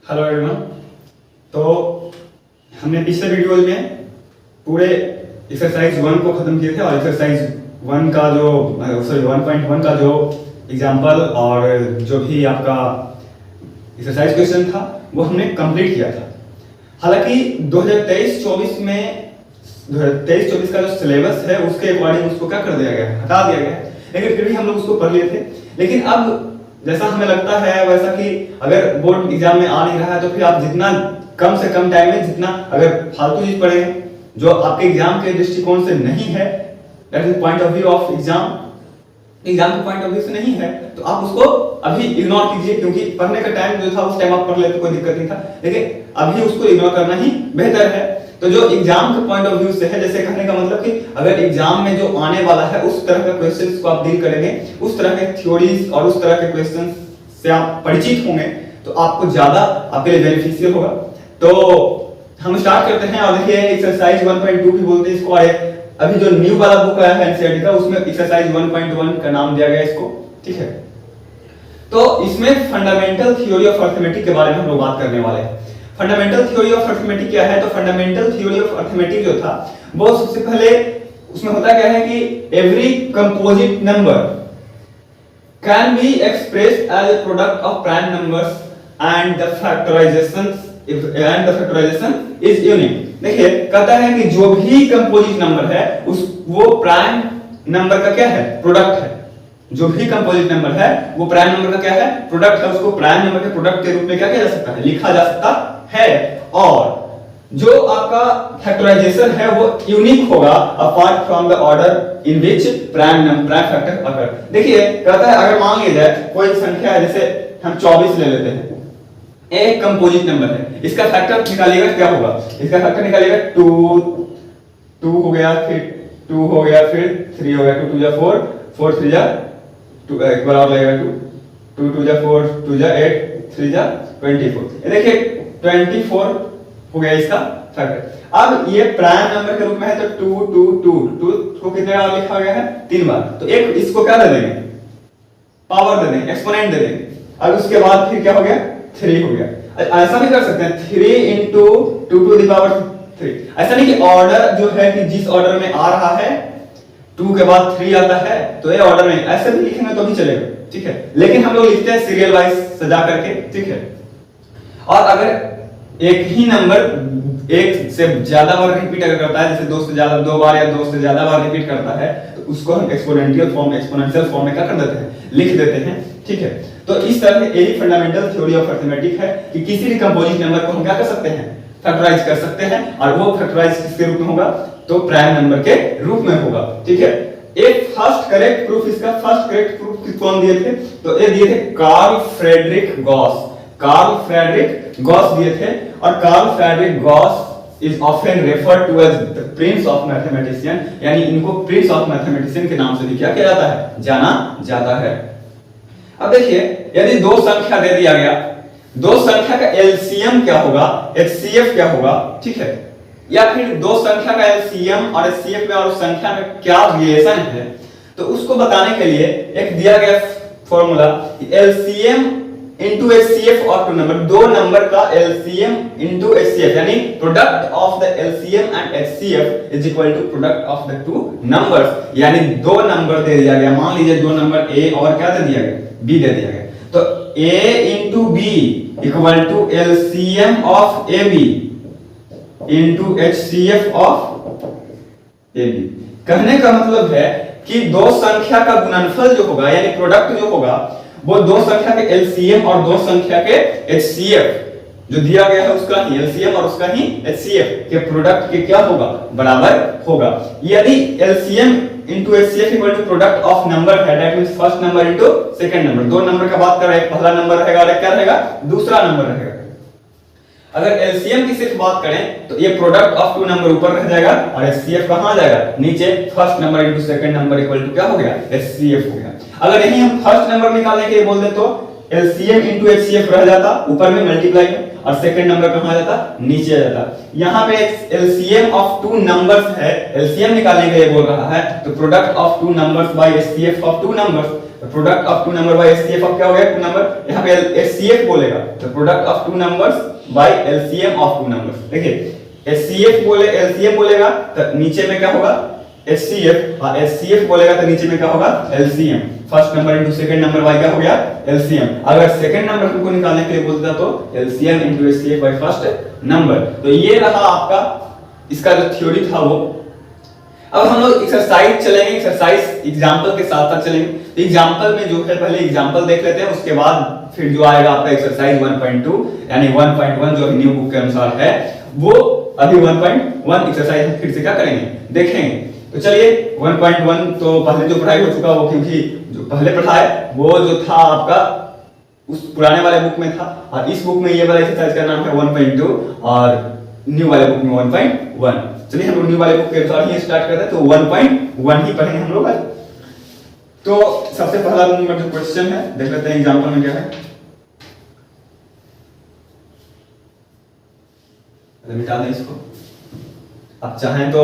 Hello everyone. तो हमने पिछले वीडियोज में पूरे एक्सरसाइज 1 को खत्म किए थे और एक्सरसाइज 1 का जो 1.1 का जो एग्जाम्पल और जो भी आपका एक्सरसाइज क्वेश्चन था वो हमने कंप्लीट किया था। हालांकि 2023-24 में 2023-24 का जो सिलेबस है उसके अकॉर्डिंग उसको क्या कर दिया गया, हटा दिया गया है, लेकिन फिर भी हम लोग उसको पढ़ लिए थे। लेकिन अब जैसा हमें लगता है वैसा कि अगर बोर्ड एग्जाम में आ नहीं रहा है तो फिर आप जितना कम से कम टाइम में जितना अगर फालतू चीज पढ़ेंगे जो आपके एग्जाम के दृष्टिकोण से नहीं है, that is point of view of exam के पॉइंट ऑफ व्यू से नहीं है, तो आप उसको अभी इग्नोर कीजिए। क्योंकि पढ़ने का टाइम जो था उस टाइम आप पढ़ लेते कोई दिक्कत नहीं था, लेकिन अभी उसको इग्नोर करना ही बेहतर है। तो जो एग्जाम के पॉइंट ऑफ व्यू से है, जैसे कहने का मतलब कि अगर एग्जाम में जो आने वाला है उस तरह के क्वेश्चंस को आप डील करेंगे, उस तरह के थ्योरीज और उस तरह के क्वेश्चंस से आप परिचित होंगे तो आपको ज्यादा आपके लिए बेनिफिशियल होगा। तो हम स्टार्ट करते हैं और देखिए एक्सरसाइज 1.2 भी बोलते हैं इसको। अभी जो न्यू वाला बुक आया है एनसीईआरटी का उसमें एक्सरसाइज 1.1 का नाम दिया गया है इसको, ठीक है। तो इसमें फंडामेंटल थ्योरी ऑफ अरिथमेटिक के बारे में हम लोग बात करने वाले हैं। फंडामेंटल थ्योरी ऑफ अरिथमेटिक क्या है? तो फंडामेंटल थ्योरी ऑफ अरिथमेटिक जो था वो सबसे पहले उसमें होता क्या है कि every composite number can be expressed as a product of prime numbers and the factorization is unique। देखिए कहता है कि जो भी कंपोजिट नंबर है वो प्राइम नंबर का क्या है? प्रोडक्ट है। जो भी कंपोजिट नंबर है वो प्राइम नंबर का क्या है? प्रोडक्ट है। उसको प्राइम नंबर के प्रोडक्ट के रूप में क्या किया जा सकता है? लिखा जा सकता है। और जो आपका फैक्टराइजेशन है वो यूनिक होगा apart from the order in which prime factor occur. देखिए कहता है अगर मान लिया जाए कोई संख्या है, जैसे हम 24 ले लेते हैं, एक कंपोजिट नंबर है, इसका फैक्टर निकालिएगा क्या होगा? इसका फैक्टर निकालिएगा 2 हो गया, फिर 2 हो गया, फिर 3 हो गया, 2 2 जा 4, 4 3 जा 2, एक बार और लगेगा 2 2 जा 4, 2 जा 8, 3 जा 24। ये देखिए 24 हो गया इसका फैक्टर। अब ये प्राइम नंबर के रूप में है तो 2 2 2 2 को कितने बार लिखा गया है? 3 बार। तो एक इसको क्या दे देंगे? पावर दे देंगे, एक्सपोनेंट दे देंगे। अब उसके बाद फिर क्या हो गया? 3 हो गया। ऐसा भी कर सकते हैं 3 into 2 to the power 3। ऐसा नहीं कि ऑर्डर जो है कि जिस ऑर्डर में आ रहा है 2 के बाद 3 आता है तो ये ऑर्डर में, ऐसे भी लिखेंगे तो भी चलेगा, ठीक है। लेकिन हम लोग लिखते हैं सीरियल वाइज सजा करके, ठीक है। और अगर एक ही नंबर एक से ज्यादा बार रिपीट अगर करता है, जैसे 2 से ज्यादा 2 बार या 2 से ज्यादा बार रिपीट करता है तो उसको हम एक्सपोनेंशियल फॉर्म में क्या कर देते हैं? लिख देते हैं, ठीक है। तो इस तरह से यही फंडामेंटल थ्योरी ऑफ अरिथमेटिक है कि किसी भी कंपोजिट नंबर को हम क्या कर सकते हैं? फैक्टराइज कर सकते हैं। और वो फैक्टराइज किसके रूप में होगा? तो प्राइम नंबर के रूप में होगा, ठीक है। एक फर्स्ट करेक्ट प्रूफ, इसका फर्स्ट करेक्ट प्रूफ कौन दिए थे? तो ये दिए थे कार्ल फ्रेडरिक गॉस दिए थे। और Carl Friedrich Gauss is often referred to as the prince of mathematician, यानी इनको प्रिंस ऑफ मैथमेटिशियन के नाम से भी क्या किया जाता है? जाना जाता है। अब देखिए यदि दो संख्या दे दिया गया, दो संख्या का एलसीएम क्या होगा, एचसीएफ क्या होगा, ठीक है। या फिर दो संख्या का एलसीएम और एचसीएफ में और उस संख्या में क्या रिलेशन है, तो उसको बताने के लिए एक दिया गया formula LCM into HCF of two number. दो नंबर का एलसीएम इनटू एचसीएफ यानी product of the LCM and HCF is equal to product of the two numbers. यानी दो नंबर दे दिया गया, मान लीजिए दो नंबर ए और क्या दे दिया गया? बी दे दिया गया। तो a into B equal to LCM of A B into HCF of A B. कहने का मतलब है कि दो संख्या का गुणनफल जो होगा यानी प्रोडक्ट जो होगा वो दो संख्या के एलसीएम और दो संख्या के एचसीएफ जो दिया गया है उसका ही एलसीएम और उसका ही एचसीएफ के प्रोडक्ट के क्या होगा? बराबर होगा। यदि LCM into HCF equal to product of number है, that means first number into second number। दो नंबर का बात कर रहे हैं, पहला नंबर रहेगा और एक क्या रहेगा? दूसरा नंबर रहेगा। अगर LCM की सिर्फ बात करें तो ये प्रोडक्ट ऑफ टू नंबर ऊपर रह जाएगा और HCF कहां जाएगा? नीचे। First number into second number equal to क्या हो गया? HCF हो गया। अगर यही हम फर्स्ट नंबर निकालने के लिए बोल दे तो एलसीएम इंटू एचसीएफ रह जाता ऊपर में मल्टीप्लाई में, और सेकंड नंबर कहां आ जाता, नीचे आ जाता। यहाँ पे एलसीएम ऑफ टू नंबर्स है, एलसीएम निकालने के लिए बोल रहा है, तो product of two numbers by HCF of two numbers, product of two number by HCF of क्या हो गया, टू नंबर, यहाँ पे एचसीएफ बोलेगा तो product of two numbers bye LCM of two numbers. देखिए एचसीएफ बोले एलसीएम बोलेगा तो नीचे में क्या होगा HCF, और HCF बोलेगा तो नीचे में क्या होगा LCM, first number into second number by क्या हो गया LCM। अगर सेकंड नंबर हमको निकालने के लिए बोलता तो LCM into HCF by first number. तो ये रहा आपका इसका जो थ्योरी था वो। अब हम लोग एक्सरसाइज चलेंगे, एक्सरसाइज एग्जांपल के साथ साथ चलेंगे। तो एग्जांपल में जो है पहले एग्जांपल देख लेते हैं, उसके बाद फिर जो आएगा आपका एक्सरसाइज 1.2 यानी 1.1 जो न्यू बुक के अनुसार है वो अभी 1.1 एक्सरसाइज हम फिर से क्या करेंगे देखेंगे। तो चलिए 1.1 तो पहले जो पढ़ाई हो चुका वो, क्योंकि जो पहले पढ़ा है वो जो था आपका उस पुराने वाले बुक में था, और इस बुक में ये वाला एक्सरसाइज का नाम है 1.2 और न्यू वाले बुक में 1.1। चलिए हम लोग न्यू वाले बुक के अनुसार ही स्टार्ट करते हैं, तो 1.1 ही पढ़ेंगे हम लोग आज। तो सबसे पहला नंबर जो क्वेश्चन है देख लेते हैं एग्जांपल में क्या है। मिटा दें इसको, आप चाहें तो